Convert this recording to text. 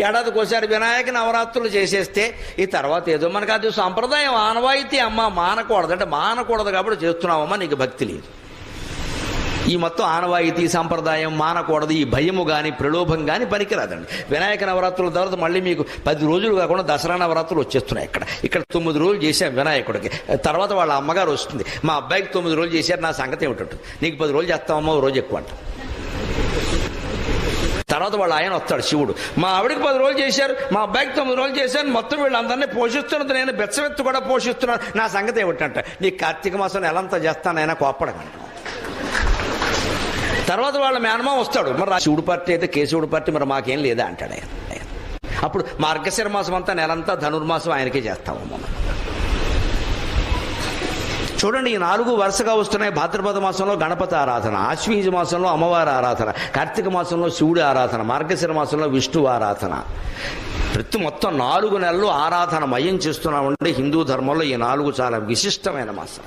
ఏడాదికోసారి వినాయక నవరాత్రులు చేసేస్తే ఈ తర్వాత ఏదో మనకు అది సాంప్రదాయం ఆనవాయితీ అమ్మ మానకూడదు అంటే మానకూడదు కాబట్టి చేస్తున్నావమ్మా, నీకు భక్తి లేదు. ఈ మొత్తం ఆనవాయితీ సంప్రదాయం మానకూడదు, ఈ భయము కానీ ప్రలోభం కానీ పనికిరాదండి. వినాయక నవరాత్రుల తర్వాత మళ్ళీ మీకు 10 రోజులు కాకుండా దసరా నవరాత్రులు వచ్చేస్తున్నాయి. ఇక్కడ 9 రోజులు చేశాం వినాయకుడికి, తర్వాత వాళ్ళ అమ్మగారు వస్తుంది, మా అబ్బాయికి 9 రోజులు చేశారు, నా సంగతి ఏమిటంటుంది, నీకు 10 రోజులు చేస్తామమ్మా, 1 రోజు ఎక్కువ అంట. తర్వాత వాళ్ళ ఆయన వస్తాడు శివుడు, మా ఆవిడికి 10 రోజులు చేశారు, మా అబ్బాయికి 9 రోజులు చేశారు, మొత్తం వీళ్ళందరినీ పోషిస్తున్నది నేను, బెచ్చవెత్తు కూడా పోషిస్తున్నాను, నా సంగతి ఏమిటంట, నీకు కార్తీక మాసం ఎలాంతా చేస్తానైనా కోప్పడకంట. తర్వాత వాళ్ళ మేనమా వస్తాడు, మరి శివుడు పార్టీ అయితే కేశవుడు పార్టీ, మరి మాకేం లేదా అంటాడు ఆయన. అప్పుడు మార్గశిర మాసం అంతా నెలంతా ధనుర్మాసం ఆయనకే చేస్తాము మనం. చూడండి, ఈ 4 వరుసగా వస్తున్నాయి. భాద్రపద మాసంలో గణపతి ఆరాధన, ఆశ్వీజ మాసంలో అమ్మవారి ఆరాధన, కార్తీక మాసంలో శివుడి ఆరాధన, మార్గశిర మాసంలో విష్ణువు ఆరాధన. మొత్తం 4 నెలలు ఆరాధన మయం చేస్తున్నామంటే హిందూ ధర్మంలో ఈ 4 చాలా విశిష్టమైన మాసం.